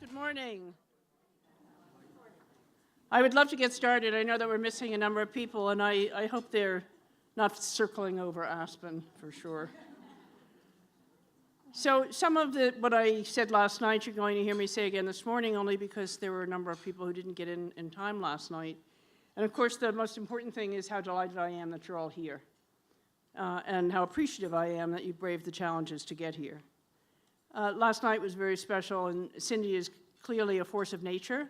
Good morning. I would love to get started. I know that we're missing a number of people, and I hope they're not circling over Aspen for sure. So some of what I said last night, you're going to hear me say again this morning, only because there were a number of people who didn't get in time last night. And of course, the most important thing is how delighted I am that you're all here, and how appreciative I am that you braved the challenges to get here. Last night was very special, and Cindy is clearly a force of nature.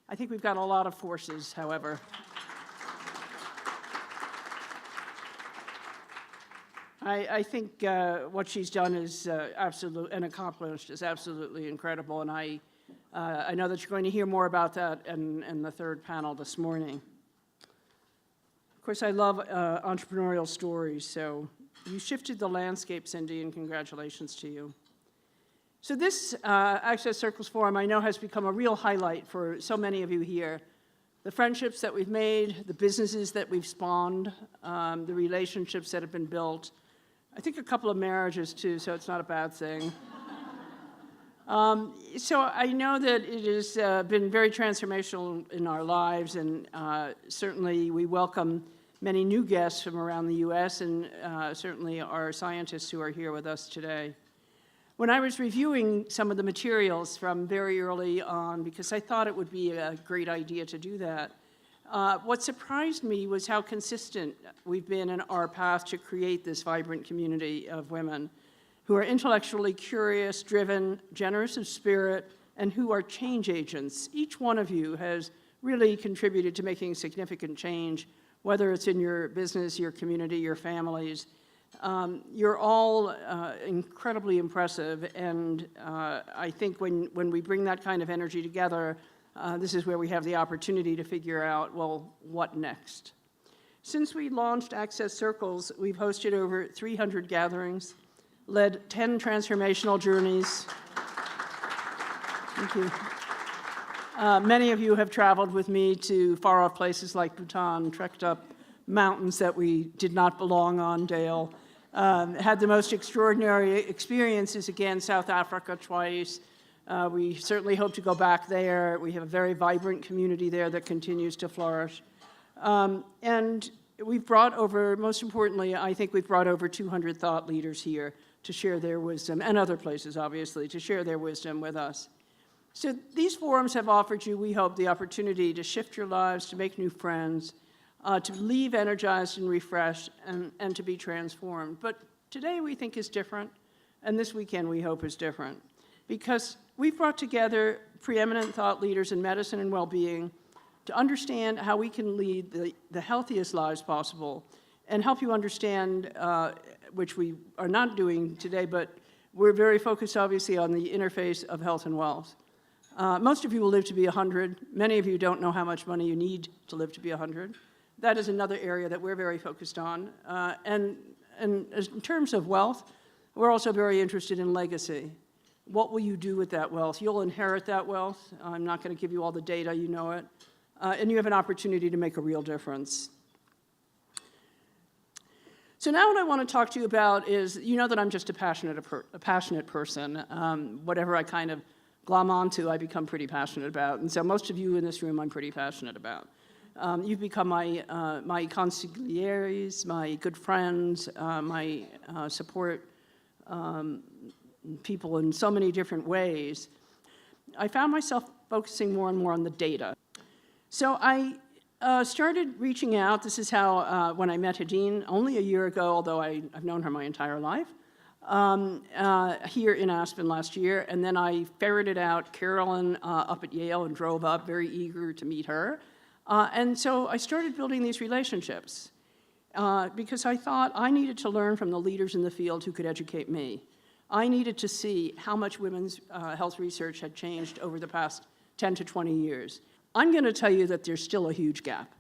I think we've got a lot of forces, however. I think what she's done is and accomplished is absolutely incredible, and I know that you're going to hear more about that in the third panel this morning. Of course, I love entrepreneurial stories, so you shifted the landscape, Cindy, and congratulations to you. So this Access Circles Forum, I know, has become a real highlight for so many of you here. The friendships that we've made, the businesses that we've spawned, the relationships that have been built. I think a couple of marriages, too, so it's not a bad thing. So I know that it has been very transformational in our lives, and certainly we welcome many new guests from around the U.S. and certainly our scientists who are here with us today. When I was reviewing some of the materials from very early on, because I thought it would be a great idea to do that, what surprised me was how consistent we've been in our path to create this vibrant community of women who are intellectually curious, driven, generous of spirit, and who are change agents. Each one of you has really contributed to making significant change, whether it's in your business, your community, your families. You're all incredibly impressive, and I think when we bring that kind of energy together, this is where we have the opportunity to figure out, well, what next? Since we launched Access Circles, we've hosted over 300 gatherings, led 10 transformational journeys. Thank you. Many of you have traveled with me to far-off places like Bhutan, trekked up mountains that we did not belong on, Dale. Had the most extraordinary experiences, again, South Africa twice. We certainly hope to go back there. We have a very vibrant community there that continues to flourish. And we've brought over, most importantly, I think we've brought over 200 thought leaders here to share their wisdom, and other places, obviously, to share their wisdom with us. So these forums have offered you, we hope, the opportunity to shift your lives, to make new friends, to leave energized and refreshed, and to be transformed. But today we think is different, and this weekend we hope is different, because we've brought together preeminent thought leaders in medicine and well-being to understand how we can lead the healthiest lives possible, and help you understand, which we are not doing today, but we're very focused, obviously, on the interface of health and wealth. Most of you will live to be 100. Many of you don't know how much money you need to live to be 100. That is another area that we're very focused on. And in terms of wealth, we're also very interested in legacy. What will you do with that wealth? You'll inherit that wealth. I'm not going to give you all the data, you know it. And you have an opportunity to make a real difference. So now what I want to talk to you about is, you know that I'm just a passionate person. Whatever I kind of glom onto, I become pretty passionate about. And so most of you in this room I'm pretty passionate about. You've become my consiglieres, my good friends, my support people in so many different ways. I found myself focusing more and more on the data. So I started reaching out. This is how, when I met Hadeen only a year ago, although I've known her my entire life, here in Aspen last year, and then I ferreted out Carolyn up at Yale and drove up, very eager to meet her. And so I started building these relationships because I thought I needed to learn from the leaders in the field who could educate me. I needed to see how much women's health research had changed over the past 10 to 20 years. I'm going to tell you that there's still a huge gap.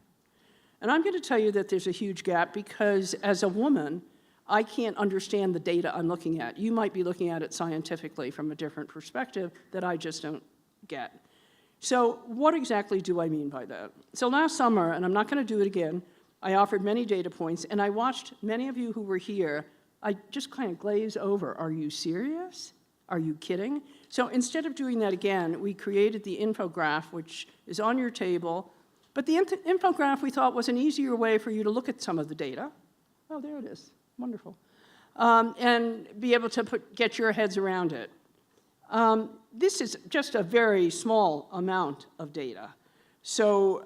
And I'm going to tell you that there's a huge gap because as a woman, I can't understand the data I'm looking at. You might be looking at it scientifically from a different perspective that I just don't get. So what exactly do I mean by that? So last summer, and I'm not going to do it again, I offered many data points, and I watched many of you who were here, I just kind of glaze over. Are you serious? Are you kidding? So instead of doing that again, we created the infograph, which is on your table. But the infograph, we thought, was an easier way for you to look at some of the data. Oh, there it is. Wonderful. And be able to get your heads around it. This is just a very small amount of data. So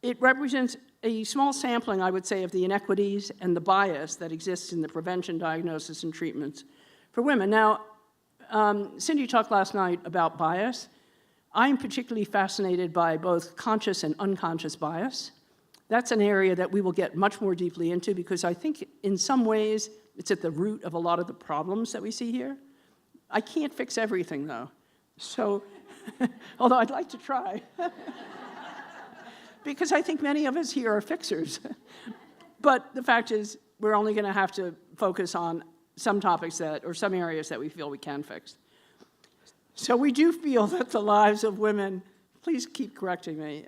it represents a small sampling, I would say, of the inequities and the bias that exists in the prevention, diagnosis, and treatments for women. Now, Cindy talked last night about bias. I'm particularly fascinated by both conscious and unconscious bias. That's an area that we will get much more deeply into because I think in some ways it's at the root of a lot of the problems that we see here. I can't fix everything, though. So, although I'd like to try. Because I think many of us here are fixers. But the fact is, we're only going to have to focus on some topics or some areas that we feel we can fix. So we do feel that the lives of women, please keep correcting me,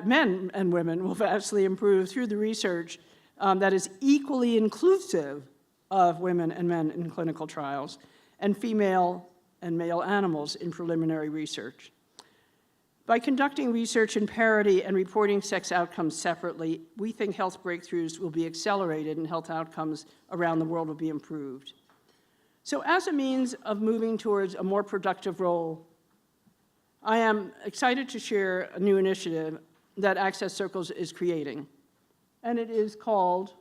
men and women will vastly improve through the research that is equally inclusive of women and men in clinical trials, and female and male animals in preliminary research. By conducting research in parity and reporting sex outcomes separately, we think health breakthroughs will be accelerated and health outcomes around the world will be improved. So as a means of moving towards a more productive role, I am excited to share a new initiative that Access Circles is creating, and it is called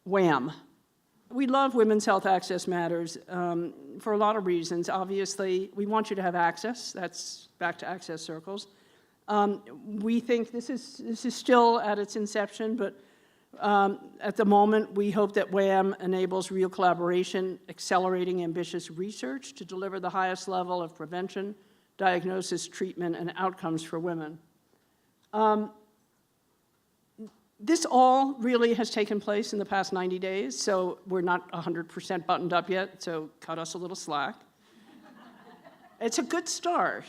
WHAM. We love Women's Health Access Matters for a lot of reasons. Obviously, we want you to have access. That's back to Access Circles. We think this is still at its inception, but at the moment, we hope that WHAM enables real collaboration, accelerating ambitious research to deliver the highest level of prevention, diagnosis, treatment, and outcomes for women. This all really has taken place in the past 90 days, so we're not 100% buttoned up yet, so cut us a little slack. It's a good start,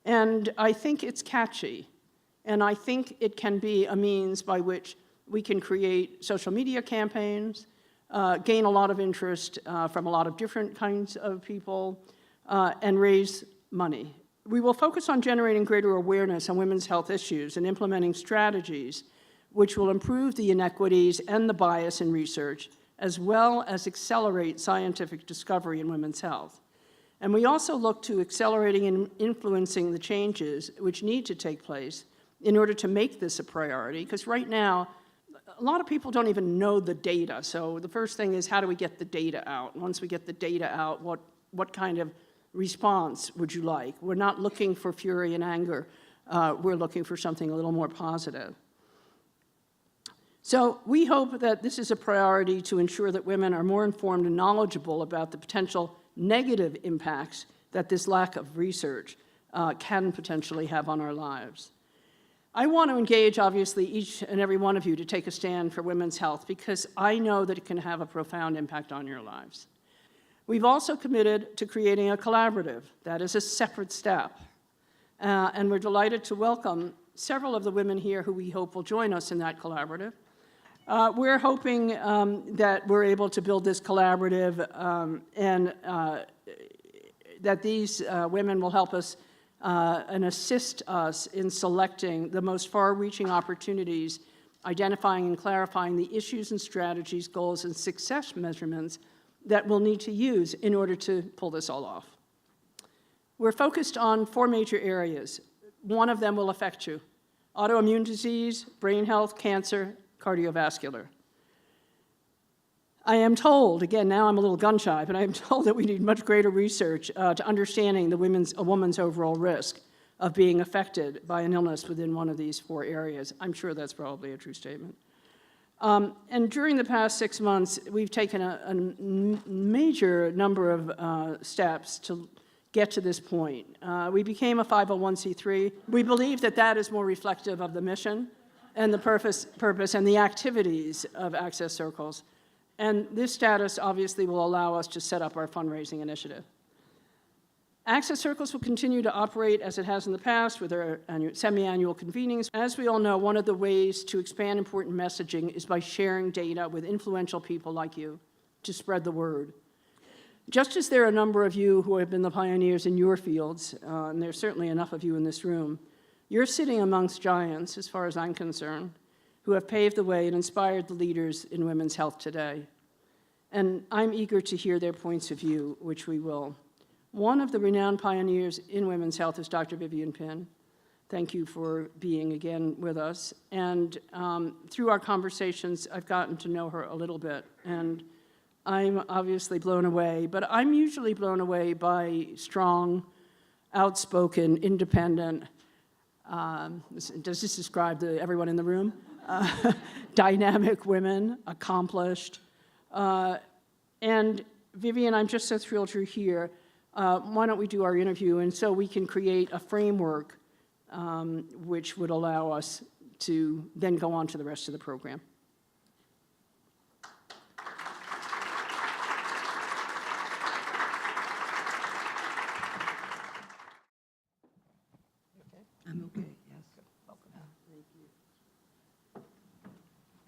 and I think it's catchy, and I think it can be a means by which we can create social media campaigns, gain a lot of interest from a lot of different kinds of people, and raise money. We will focus on generating greater awareness on women's health issues and implementing strategies which will improve the inequities and the bias in research, as well as accelerate scientific discovery in women's health. And we also look to accelerating and influencing the changes which need to take place in order to make this a priority, because right now, a lot of people don't even know the data. So the first thing is, how do we get the data out? Once we get the data out, what kind of response would you like? We're not looking for fury and anger. We're looking for something a little more positive. So we hope that this is a priority to ensure that women are more informed and knowledgeable about the potential negative impacts that this lack of research can potentially have on our lives. I want to engage, obviously, each and every one of you to take a stand for women's health because I know that it can have a profound impact on your lives. We've also committed to creating a collaborative. That is a separate step. And we're delighted to welcome several of the women here who we hope will join us in that collaborative. We're hoping that we're able to build this collaborative and that these women will help us and assist us in selecting the most far-reaching opportunities, identifying and clarifying the issues and strategies, goals, and success measurements that we'll need to use in order to pull this all off. We're focused on 4 major areas. One of them will affect you: autoimmune disease, brain health, cancer, cardiovascular. I am told, again, now I'm a little gun-shy, but I am told that we need much greater research to understanding a woman's overall risk of being affected by an illness within one of these 4 areas. I'm sure that's probably a true statement. And during the past 6 months, we've taken a major number of steps to get to this point. We became a 501c3. We believe that that is more reflective of the mission and the purpose and the activities of Access Circles. And this status obviously will allow us to set up our fundraising initiative. Access Circles will continue to operate as it has in the past with our semi-annual convenings. As we all know, one of the ways to expand important messaging is by sharing data with influential people like you to spread the word. Just as there are a number of you who have been the pioneers in your fields, and there's certainly enough of you in this room, you're sitting amongst giants, as far as I'm concerned, who have paved the way and inspired the leaders in women's health today. And I'm eager to hear their points of view, which we will. One of the renowned pioneers in women's health is Dr. Vivian Pinn. Thank you for being again with us. And through our conversations, I've gotten to know her a little bit. And I'm obviously blown away, but I'm usually blown away by strong, outspoken, independent, does this describe everyone in the room? Dynamic women, accomplished. And Vivian, I'm just so thrilled you're here. Why don't we do our interview, and so we can create a framework which would allow us to then go on to the rest of the program. I'm okay, yes. Welcome. Thank you.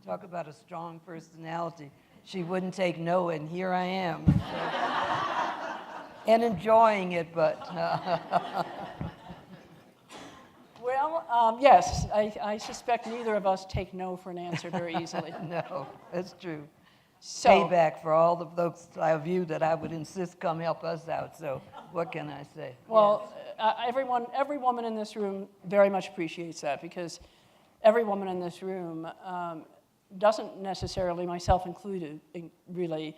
Talk about a strong personality. She wouldn't take no, and here I am. And enjoying it, but... Well, yes, I suspect neither of us take no for an answer very easily. No, that's true. So, Payback for all of those of you that I would insist come help us out, so what can I say? well, every woman in this room very much appreciates that, because every woman in this room doesn't necessarily, myself included, really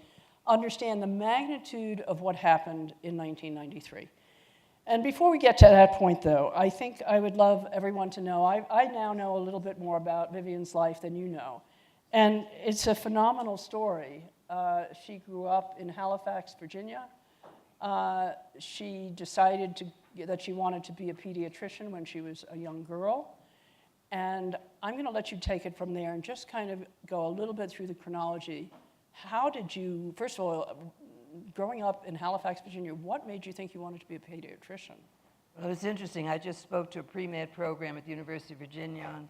understand the magnitude of what happened in 1993. And before we get to that point, though, I think I would love everyone to know, I now know a little bit more about Vivian's life than you know. And it's a phenomenal story. She grew up in Halifax, Virginia. She decided that she wanted to be a pediatrician when she was a young girl. And I'm going to let you take it from there and just kind of go a little bit through the chronology. How did you, first of all, growing up in Halifax, Virginia, what made you think you wanted to be a pediatrician? Well, it's interesting. I just spoke to a pre-med program at the University of Virginia on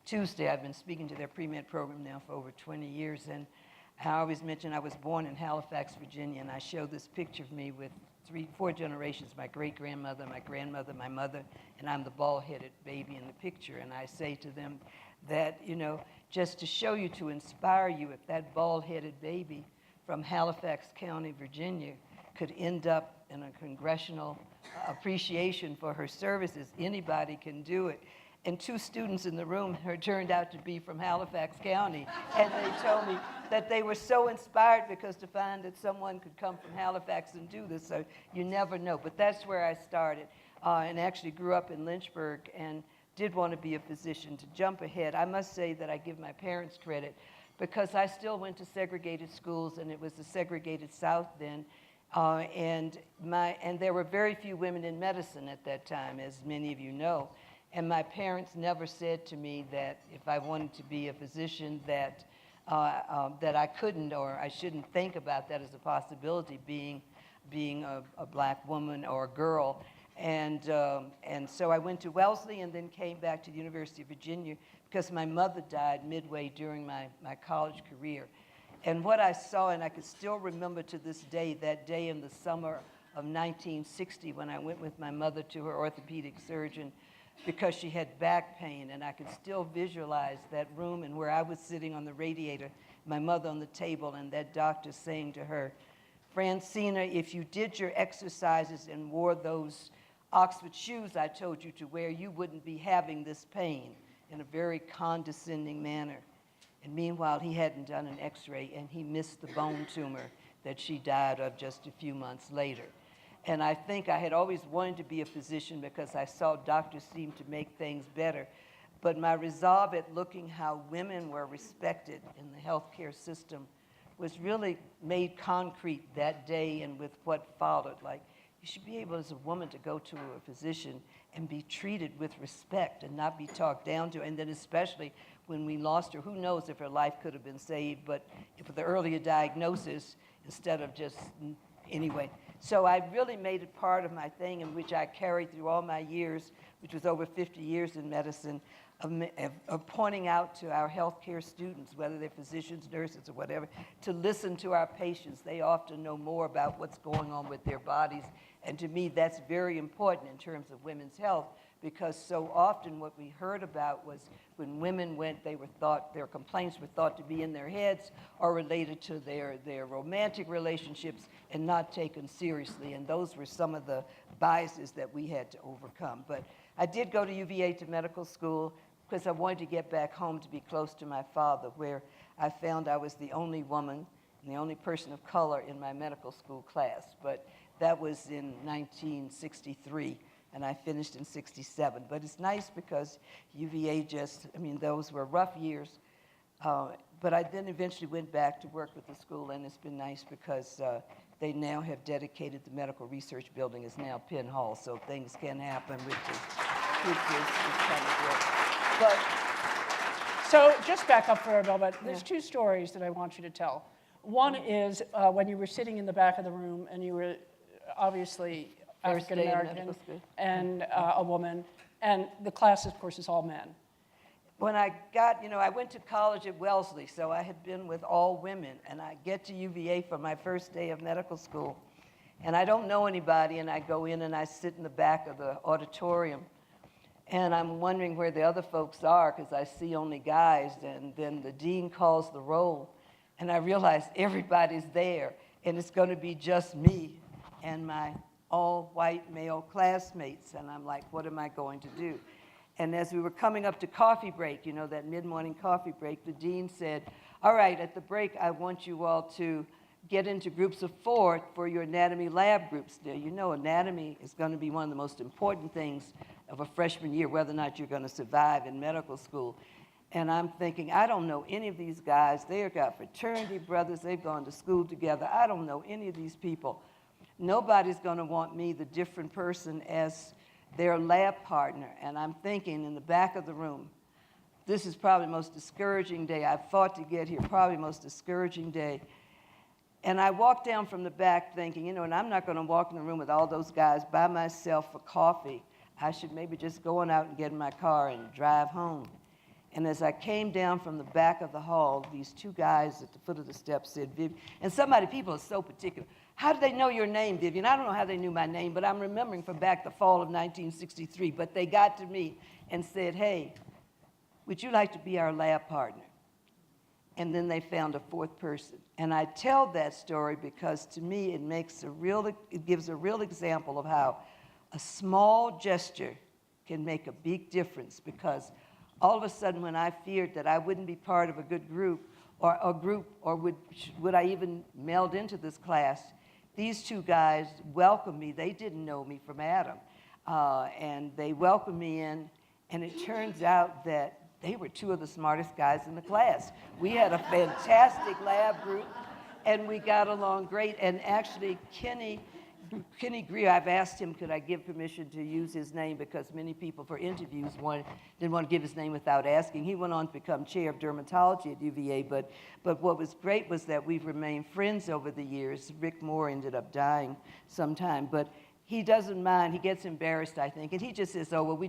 Tuesday. I've been speaking to their pre-med program now for over 20 years, and I always mention I was born in Halifax, Virginia, and I show this picture of me with 4 generations, my great-grandmother, my grandmother, my mother, and I'm the bald-headed baby in the picture. And I say to them that, you know, just to show you, to inspire you, if that bald-headed baby from Halifax County, Virginia, could end up in a congressional appreciation for her services, anybody can do it. And 2 students in the room turned out to be from Halifax County, and they told me that they were so inspired because to find that someone could come from Halifax and do this, so you never know. But that's where I started, and actually grew up in Lynchburg and did want to be a physician. To jump ahead, I must say that I give my parents credit because I still went to segregated schools, and it was the segregated South then, and there were very few women in medicine at that time, as many of you know. And my parents never said to me that if I wanted to be a physician that I couldn't or I shouldn't think about that as a possibility, being a black woman or a girl. And so I went to Wellesley and then came back to the University of Virginia because my mother died midway during my college career. And what I saw, and I can still remember to this day, that day in the summer of 1960 when I went with my mother to her orthopedic surgeon, because she had back pain, and I could still visualize that room and where I was sitting on the radiator, my mother on the table, and that doctor saying to her, Francina, if you did your exercises and wore those Oxford shoes I told you to wear, you wouldn't be having this pain, in a very condescending manner. And meanwhile, he hadn't done an x-ray, and he missed the bone tumor that she died of just a few months later. And I think I had always wanted to be a physician because I saw doctors seem to make things better. But my resolve at looking how women were respected in the healthcare system was really made concrete that day and with what followed. Like, you should be able as a woman to go to a physician and be treated with respect and not be talked down to. And then especially when we lost her, who knows if her life could have been saved, but if the earlier diagnosis, instead of just, anyway. So I really made it part of my thing, in which I carried through all my years, which was over 50 years in medicine, of pointing out to our healthcare students, whether they're physicians, nurses, or whatever, to listen to our patients. They often know more about what's going on with their bodies. And to me, that's very important in terms of women's health, because so often what we heard about was when women went, their complaints were thought to be in their heads or related to their romantic relationships and not taken seriously. And those were some of the biases that we had to overcome. But I did go to UVA to medical school because I wanted to get back home to be close to my father, where I found I was the only woman and the only person of color in my medical school class. But that was in 1963. And I finished in 67. But it's nice because UVA those were rough years. But I then eventually went back to work with the school, and it's been nice because they now have dedicated the medical research building is now Penn Hall, so things can happen, which is kind of good. So just back up for a moment. There's two stories that I want you to tell. One is when you were sitting in the back of the room, and you were obviously African American and a woman, and the class, of course, is all men. When I went to college at Wellesley, so I had been with all women, and I get to UVA for my first day of medical school, and I don't know anybody, and I go in and I sit in the back of the auditorium, and I'm wondering where the other folks are because I see only guys, and then the dean calls the roll, and I realize everybody's there, and it's going to be just me and my all-white male classmates, and I'm like, what am I going to do? And as we were coming up to coffee break, that mid-morning coffee break, the dean said, all right, at the break, I want you all to get into groups of 4 for your anatomy lab groups. Now, anatomy is going to be one of the most important things of a freshman year, whether or not you're going to survive in medical school. And I'm thinking, I don't know any of these guys. They've got fraternity brothers. They've gone to school together. I don't know any of these people. Nobody's going to want me, the different person, as their lab partner. And I'm thinking in the back of the room, this is probably the most discouraging day. I've fought to get here, probably the most discouraging day. And I walked down from the back thinking, and I'm not going to walk in the room with all those guys by myself for coffee. I should maybe just go on out and get in my car and drive home. And as I came down from the back of the hall, these 2 guys at the foot of the steps said, Vivian, and people are so particular. How did they know your name, Vivian? I don't know how they knew my name, but I'm remembering from back the fall of 1963. But they got to me and said, hey, would you like to be our lab partner? And then they found a 4th person. And I tell that story because to me it gives a real example of how a small gesture can make a big difference, because all of a sudden when I feared that I wouldn't be part of a good group or would I even meld into this class, these 2 guys welcomed me. They didn't know me from Adam. And they welcomed me in, and it turns out that they were 2 of the smartest guys in the class. We had a fantastic lab group, and we got along great. And actually, Kenny Greer, I've asked him, could I give permission to use his name, because many people for interviews didn't want to give his name without asking. He went on to become chair of dermatology at UVA, but what was great was that we've remained friends over the years. Rick Moore ended up dying sometime, but he doesn't mind. He gets embarrassed, I think, and he just says, oh, well,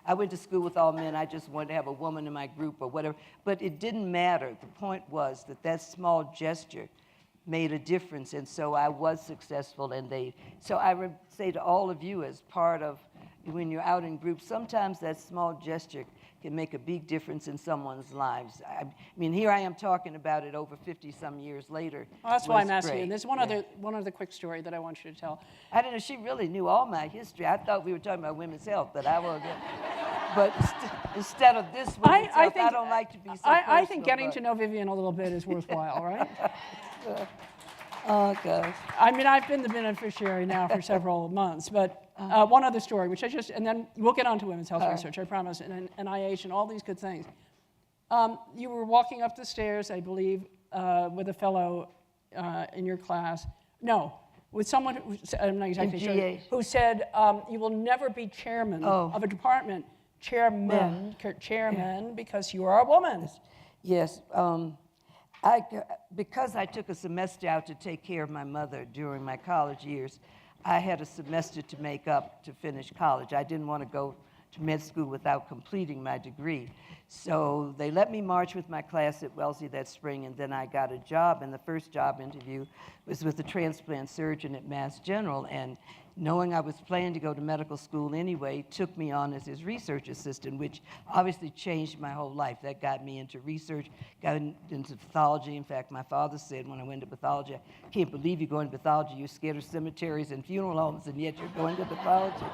I went to school with all men. I just wanted to have a woman in my group or whatever. But it didn't matter. The point was that small gesture made a difference, and so I was successful. So I would say to all of you, as part of when you're out in groups, sometimes that small gesture can make a big difference in someone's lives. I mean, here I am talking about it over 50-some years later. Well, that's why I'm asking you. There's one other quick story that I want you to tell. I don't know. She really knew all my history. I thought we were talking about women's health, but I will get. But instead of this women's health, I don't like to be so personal. I think getting to know Vivian a little bit is worthwhile, right? Oh, gosh. I mean, I've been the beneficiary now for several months, but one other story, and then we'll get on to women's health research, I promise, and NIH and all these good things. You were walking up the stairs, I believe, with a fellow in your class. No, with someone who, I'm not exactly sure, who said, you will never be chairman of a department. Chairman, because you are a woman. Yes. Because I took a semester out to take care of my mother during my college years, I had a semester to make up to finish college. I didn't want to go to med school without completing my degree. So they let me march with my class at Wellesley that spring, and then I got a job, and the first job interview was with a transplant surgeon at Mass General, and knowing I was planning to go to medical school anyway, took me on as his research assistant, which obviously changed my whole life. That got me into research, got into pathology. In fact, my father said when I went to pathology, I can't believe you're going to pathology. You're scared of cemeteries and funeral homes, and yet you're going to pathology.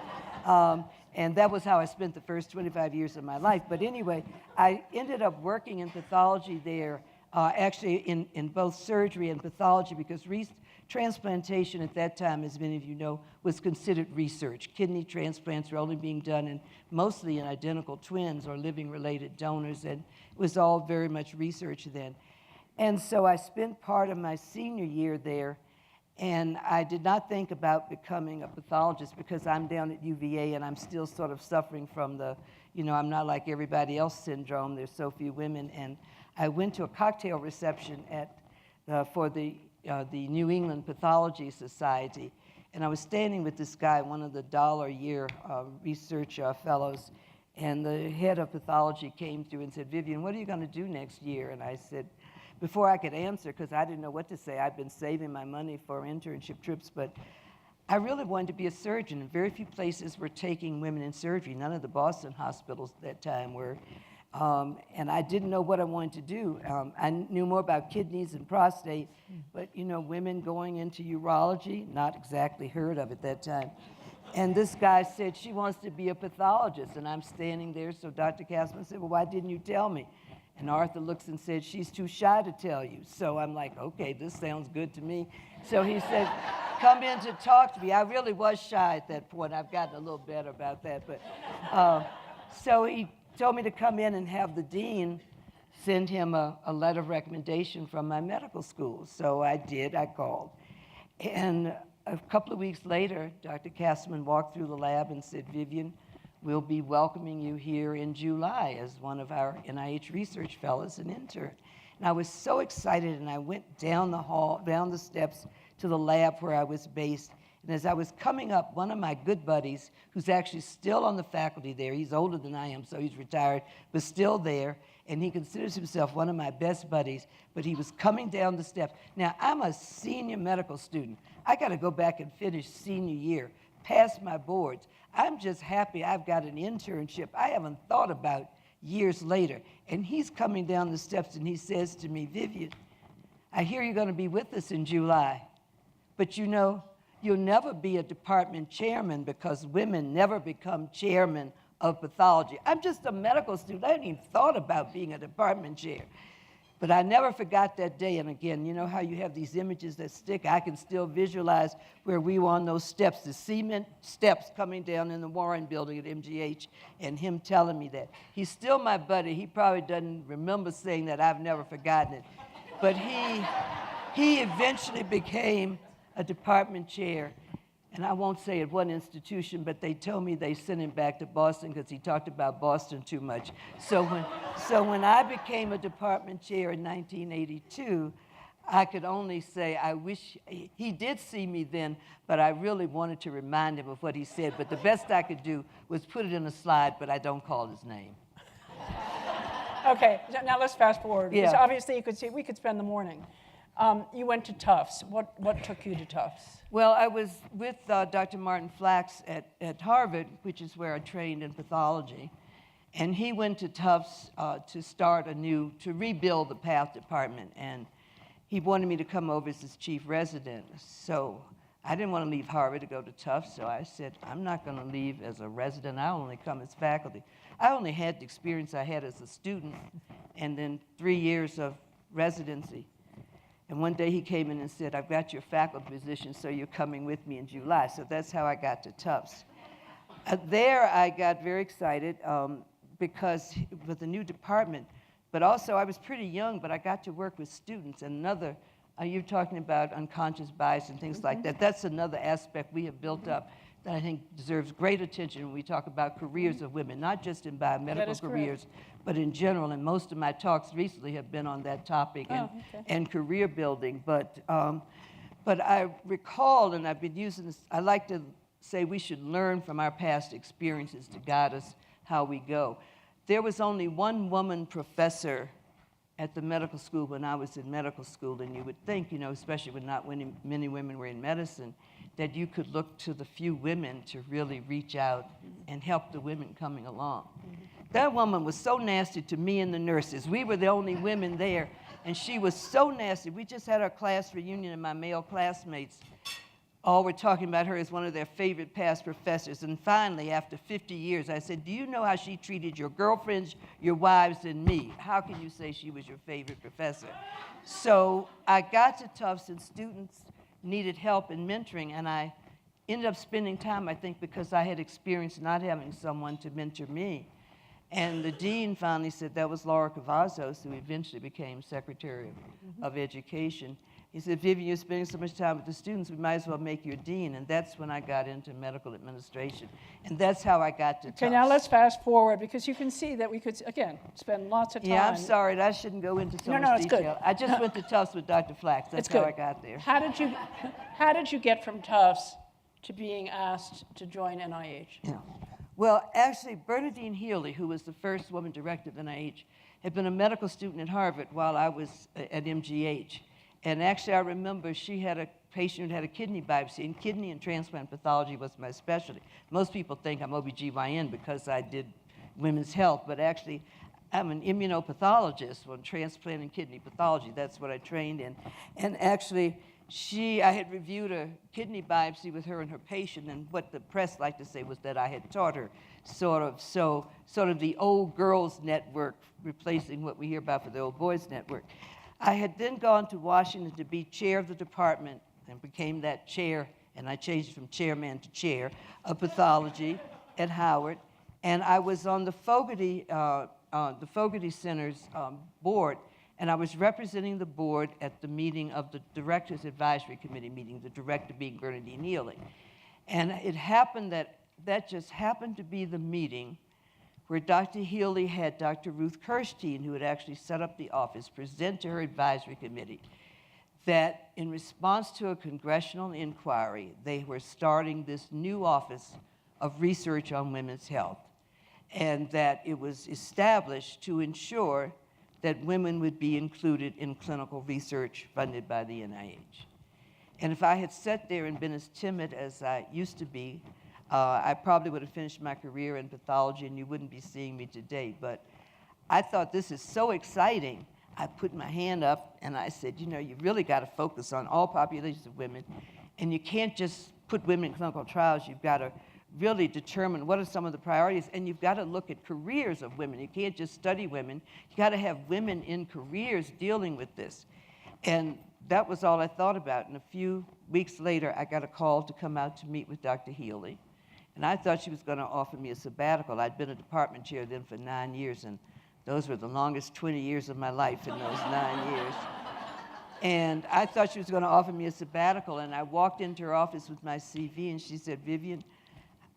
And that was how I spent the first 25 years of my life. But anyway, I ended up working in pathology there, actually in both surgery and pathology, because transplantation at that time, as many of you know, was considered research. Kidney transplants were only being done mostly in identical twins or living-related donors, and it was all very much research then. And so I spent part of my senior year there, and I did not think about becoming a pathologist because I'm down at UVA and I'm still sort of suffering from the, I'm not like everybody else syndrome. There's so few women. And I went to a cocktail reception for the New England Pathology Society. And I was standing with this guy, one of the $1-a-year research fellows. And the head of pathology came through and said, Vivian, what are you going to do next year? And I said, before I could answer, because I didn't know what to say, I'd been saving my money for internship trips, but I really wanted to be a surgeon. And very few places were taking women in surgery. None of the Boston hospitals at that time were. And I didn't know what I wanted to do. I knew more about kidneys and prostate, but women going into urology, not exactly heard of at that time. And this guy said, she wants to be a pathologist. And I'm standing there, so Dr. Castman said, well, why didn't you tell me? And Arthur looks and said, she's too shy to tell you. So I'm like, okay, this sounds good to me. So he said, come in to talk to me. I really was shy at that point. I've gotten a little better about that. But so he told me to come in and have the dean send him a letter of recommendation from my medical school. So I did. I called. And a couple of weeks later, Dr. Castman walked through the lab and said, Vivian, we'll be welcoming you here in July as one of our NIH research fellows and intern. And I was so excited, and I went down the hall, down the steps to the lab where I was based. And as I was coming up, one of my good buddies, who's actually still on the faculty there, he's older than I am, so he's retired, but still there, and he considers himself one of my best buddies, but he was coming down the steps. Now, I'm a senior medical student. I got to go back and finish senior year, pass my boards. I'm just happy I've got an internship I haven't thought about years later. And he's coming down the steps and he says to me, Vivian, I hear you're going to be with us in July, but you'll never be a department chairman because women never become chairman of pathology. I'm just a medical student. I hadn't even thought about being a department chair. But I never forgot that day. And again, you know how you have these images that stick? I can still visualize where we were on those steps, the cement steps coming down in the Warren building at MGH, and him telling me that. He's still my buddy. He probably doesn't remember saying that. I've never forgotten it. But he eventually became a department chair. And I won't say at what institution, but they told me they sent him back to Boston because he talked about Boston too much. So when I became a department chair in 1982, I could only say I wish he did see me then, but I really wanted to remind him of what he said. But the best I could do was put it in a slide, but I don't call his name. Okay, now let's fast forward. Yeah. Because obviously you could see, we could spend the morning. You went to Tufts. What took you to Tufts? Well, I was with Dr. Martin Flax at Harvard, which is where I trained in pathology. And he went to Tufts to rebuild the PATH department. And he wanted me to come over as his chief resident. So I didn't want to leave Harvard to go to Tufts. So I said, I'm not going to leave as a resident. I'll only come as faculty. I only had the experience I had as a student and then 3 years of residency. And one day he came in and said, I've got your faculty position, so you're coming with me in July. So that's how I got to Tufts. There I got very excited because with the new department, but also I was pretty young, but I got to work with students. And another You're talking about unconscious bias and things like that. That's another aspect we have built up that I think deserves great attention when we talk about careers of women, not just in biomedical careers, but in general. And most of my talks recently have been on that topic and career building. But I recall, and I've been using this, I like to say we should learn from our past experiences to guide us how we go. There was only one woman professor at the medical school when I was in medical school, and you would think, you know, especially when not many women were in medicine, that you could look to the few women to really reach out and help the women coming along. That woman was so nasty to me and the nurses. We were the only women there, and she was so nasty. We just had our class reunion, and my male classmates all were talking about her as one of their favorite past professors. And finally, after 50 years, I said, do you know how she treated your girlfriends, your wives, and me? How can you say she was your favorite professor? So I got to Tufts, and students needed help in mentoring, and I ended up spending time, I think, because I had experienced not having someone to mentor me. And the dean finally said, that was Laura Cavazos, who eventually became Secretary of Education. He said, Vivian, you're spending so much time with the students, we might as well make you a dean. And that's when I got into medical administration. And that's how I got to Tufts. Okay, now let's fast forward, because you can see that we could, again, spend lots of time. Yeah, I'm sorry, I shouldn't go into so much detail. Good. I just went to Tufts with Dr. Flax. That's how I got there. How did you get from Tufts to being asked to join NIH? Yeah. Well, actually, Bernadine Healy, who was the first woman director of NIH, had been a medical student at Harvard while I was at MGH. And actually, I remember she had a patient who had a kidney biopsy, and kidney and transplant pathology was my specialty. Most people think I'm OBGYN because I did women's health, but actually, I'm an immunopathologist on transplant and kidney pathology. That's what I trained in. And actually, I had reviewed a kidney biopsy with her and her patient, and what the press liked to say was that I had taught her sort of the old girls network, replacing what we hear about for the old boys network. I had then gone to Washington to be chair of the department and became that chair, and I changed from chairman to chair of pathology at Howard. And I was on the Fogarty Center's board, and I was representing the board at the meeting of the Directors Advisory Committee meeting, the director being Bernadine Healy. And it happened that just happened to be the meeting where Dr. Healy had Dr. Ruth Kirstein, who had actually set up the office, present to her advisory committee that in response to a congressional inquiry, they were starting this new office of research on women's health, and that it was established to ensure that women would be included in clinical research funded by the NIH. And if I had sat there and been as timid as I used to be, I probably would have finished my career in pathology and you wouldn't be seeing me today. But I thought, this is so exciting. I put my hand up and I said, you know, you really got to focus on all populations of women, and you can't just put women in clinical trials. You've got to really determine what are some of the priorities, and you've got to look at careers of women. You can't just study women. You got to have women in careers dealing with this. And that was all I thought about. And a few weeks later, I got a call to come out to meet with Dr. Healy. And I thought she was going to offer me a sabbatical. I'd been a department chair then for 9 years, and those were the longest 20 years of my life in those 9 years. And I thought she was going to offer me a sabbatical, and I walked into her office with my CV, and she said, Vivian,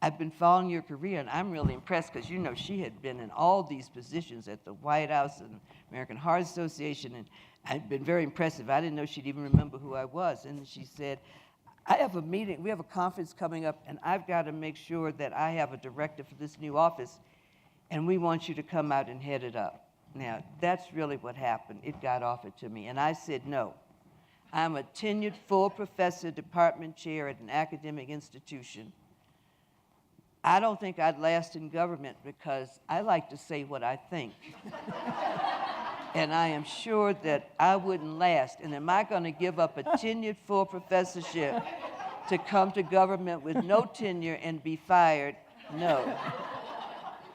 I've been following your career, and I'm really impressed because, you know, she had been in all these positions at the White House and American Heart Association, and I'd been very impressive. I didn't know she'd even remember who I was. And she said, I have a meeting, we have a conference coming up, and I've got to make sure that I have a director for this new office, and we want you to come out and head it up. Now, that's really what happened. It got offered to me, and I said no. I'm a tenured full professor, department chair at an academic institution. I don't think I'd last in government because I like to say what I think. And I am sure that I wouldn't last. And am I going to give up a tenured full professorship to come to government with no tenure and be fired? No.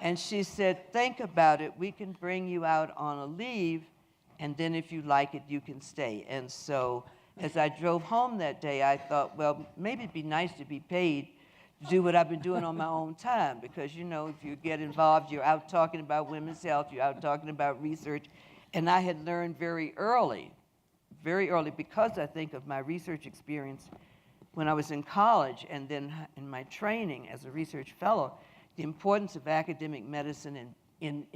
And she said, think about it. We can bring you out on a leave, and then if you like it, you can stay. And so as I drove home that day, I thought, well, maybe it'd be nice to be paid to do what I've been doing on my own time, because, you know, if you get involved, you're out talking about women's health, you're out talking about research. And I had learned very early very early, because I think of my research experience when I was in college and then in my training as a research fellow, the importance of academic medicine in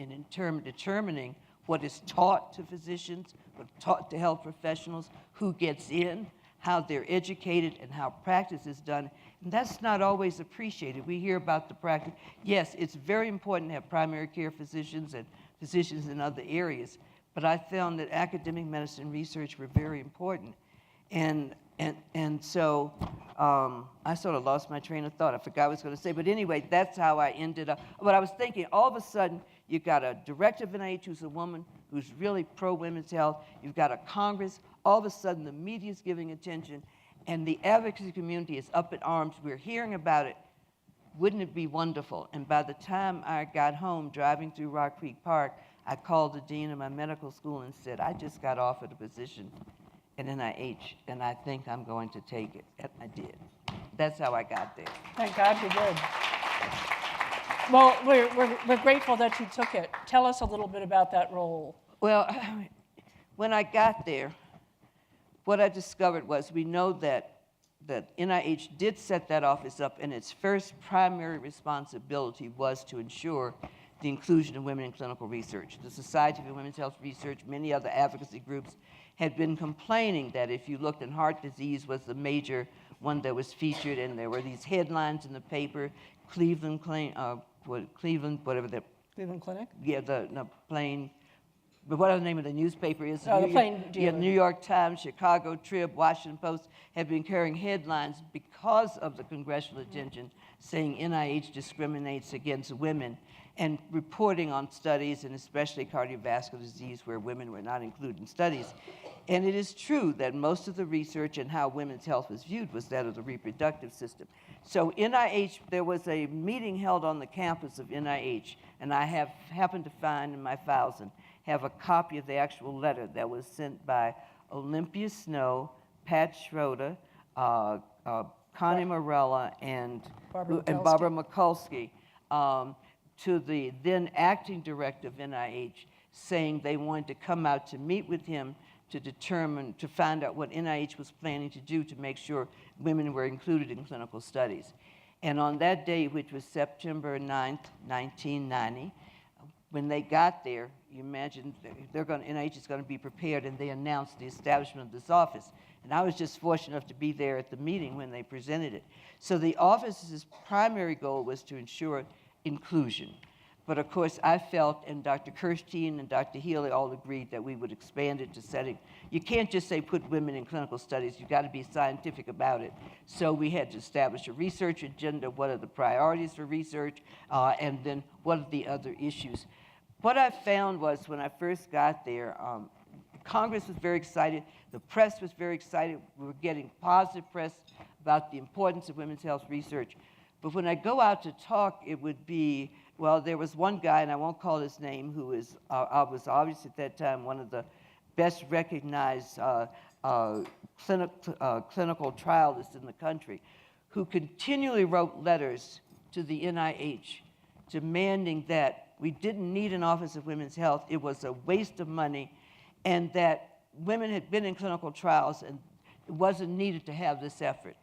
determining what is taught to physicians, what's taught to health professionals, who gets in, how they're educated, and how practice is done. And that's not always appreciated. We hear about the practice. Yes, it's very important to have primary care physicians and physicians in other areas, but I found that academic medicine research were very important. And so I sort of lost my train of thought. I forgot what I was going to say. But anyway, that's how I ended up. But I was thinking, all of a sudden, you've got a director of NIH who's a woman who's really pro-women's health. You've got a Congress. All of a sudden, the media's giving attention, and the advocacy community is up in arms. We're hearing about it. Wouldn't it be wonderful? And by the time I got home, driving through Rock Creek Park, I called the dean of my medical school and said, I just got offered a position at NIH, and I think I'm going to take it. And I did. That's how I got there. Thank God you did. Well, we're grateful that you took it. Tell us a little bit about that role. Well, when I got there, what I discovered was we know that NIH did set that office up, and its first primary responsibility was to ensure the inclusion of women in clinical research. The Society for Women's Health Research, many other advocacy groups had been complaining that if you looked, and heart disease was the major one that was featured, and there were these headlines in the paper, Cleveland, whatever the... Cleveland Clinic? Yeah, the Plain... But whatever the name of the newspaper is. Oh, the Plain Dealer. Yeah, New York Times, Chicago Trib, Washington Post have been carrying headlines because of the congressional attention saying NIH discriminates against women and reporting on studies, and especially cardiovascular disease where women were not included in studies. And it is true that most of the research and how women's health was viewed was that of the reproductive system. So NIH, there was a meeting held on the campus of NIH, and I have happened to find in my files and have a copy of the actual letter that was sent by Olympia Snow, Pat Schroeder, Connie Morella, and Barbara Mikulski to the then acting director of NIH, saying they wanted to come out to meet with him to find out what NIH was planning to do to make sure women were included in clinical studies. And on that day, which was September 9th, 1990, when they got there, you imagine NIH is going to be prepared, and they announced the establishment of this office. And I was just fortunate enough to be there at the meeting when they presented it. So the office's primary goal was to ensure inclusion. But of course, I felt, and Dr. Kirstein and Dr. Healy all agreed, that we would expand it to setting. You can't just say put women in clinical studies. You've got to be scientific about it. So we had to establish a research agenda. What are the priorities for research? And then what are the other issues? What I found was when I first got there, Congress was very excited. The press was very excited. We were getting positive press about the importance of women's health research. But when I go out to talk, it would be, well, there was one guy, and I won't call his name, who was obviously at that time one of the best recognized clinical trialists in the country, who continually wrote letters to the NIH demanding that we didn't need an Office of Women's Health, it was a waste of money, and that women had been in clinical trials and it wasn't needed to have this effort.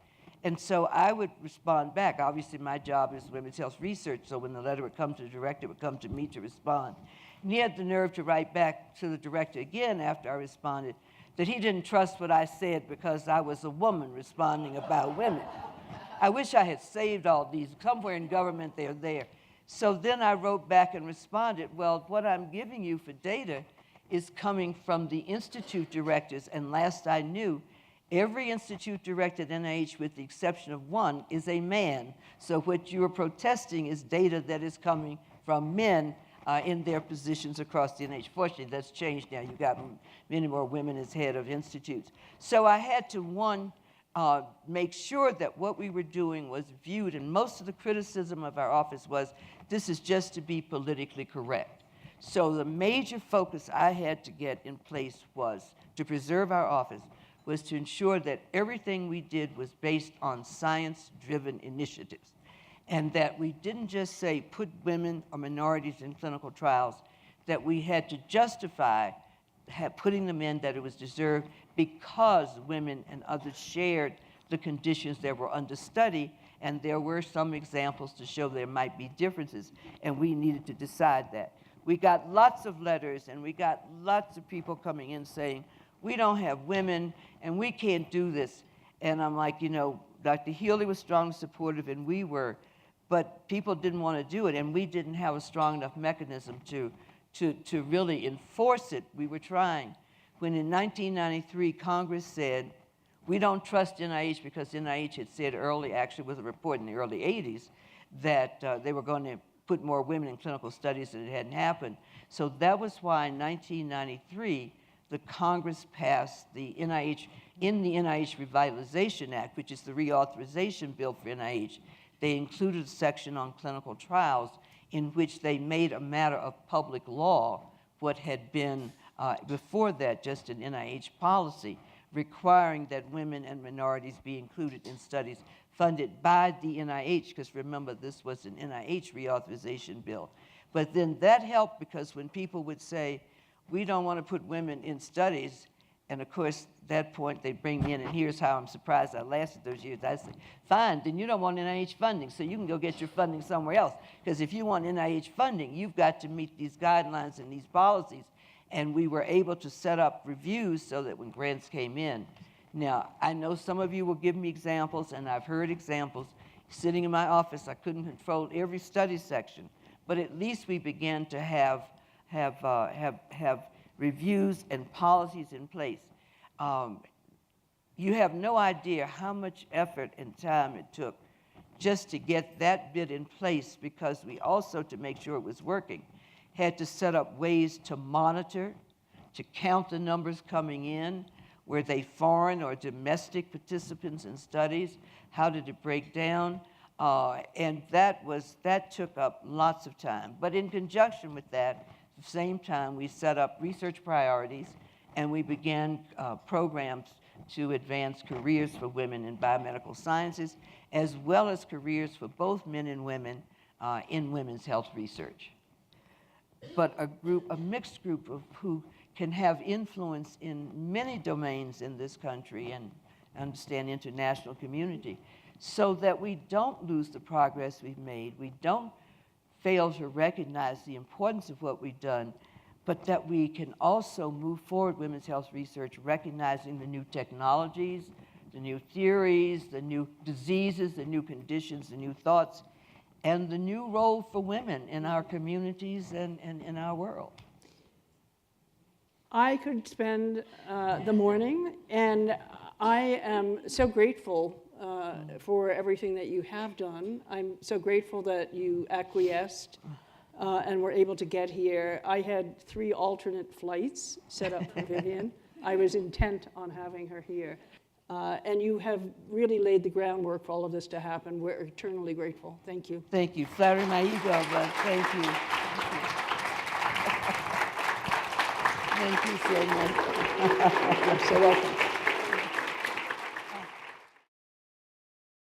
And so I would respond back. Obviously, my job is women's health research, so when the letter would come to the director, it would come to me to respond. And he had the nerve to write back to the director again after I responded that he didn't trust what I said because I was a woman responding about women. I wish I had saved all these. Somewhere in government, they're there. So then I wrote back and responded, well, what I'm giving you for data is coming from the institute directors, and last I knew, every institute director at NIH, with the exception of one, is a man. So what you are protesting is data that is coming from men in their positions across the NIH. Fortunately, that's changed now. You've got many more women as head of institutes. So I had to, make sure that what we were doing was viewed, and most of the criticism of our office was, this is just to be politically correct. So the major focus I had to get in place was to preserve our office, was to ensure that everything we did was based on science-driven initiatives, and that we didn't just say put women or minorities in clinical trials, that we had to justify putting them in, that it was deserved because women and others shared the conditions that were under study, and there were some examples to show there might be differences, and we needed to decide that. We got lots of letters, and we got lots of people coming in saying, we don't have women, and we can't do this. And I'm like, you know, Dr. Healy was strongly supportive, and we were, but people didn't want to do it, and we didn't have a strong enough mechanism to really enforce it. We were trying. When in 1993, Congress said, we don't trust NIH because NIH had said early, actually with a report in the early 80s, that they were going to put more women in clinical studies and it hadn't happened. So that was why in 1993, the Congress passed the NIH, in the NIH Revitalization Act, which is the reauthorization bill for NIH, they included a section on clinical trials in which they made a matter of public law what had been before that just an NIH policy, requiring that women and minorities be included in studies funded by the NIH, because remember, this was an NIH reauthorization bill. But then that helped because when people would say, we don't want to put women in studies, and of course, at that point, they bring me in, and here's how I'm surprised I lasted those years. I said, fine, then you don't want NIH funding, so you can go get your funding somewhere else. Because if you want NIH funding, you've got to meet these guidelines and these policies. And we were able to set up reviews so that when grants came in. Now, I know some of you will give me examples, and I've heard examples. Sitting in my office, I couldn't control every study section, but at least we began to have reviews and policies in place. You have no idea how much effort and time it took just to get that bit in place, because we also, to make sure it was working, had to set up ways to monitor, to count the numbers coming in. Were they foreign or domestic participants in studies? How did it break down? And that took up lots of time. But in conjunction with that, at the same time, we set up research priorities, and we began programs to advance careers for women in biomedical sciences, as well as careers for both men and women in women's health research. But a mixed group of who can have influence in many domains in this country and understand international community, so that we don't lose the progress we've made, we don't fail to recognize the importance of what we've done, but that we can also move forward women's health research, recognizing the new technologies, the new theories, the new diseases, the new conditions, the new thoughts, and the new role for women in our communities and in our world. I could spend the morning, and I am so grateful for everything that you have done. I'm so grateful that you acquiesced and were able to get here. I had 3 alternate flights set up for Vivian. I was intent on having her here. And you have really laid the groundwork for all of this to happen. We're eternally grateful. Thank you. Thank you. Flattering my ego, but thank you. Thank you so much. You're so welcome.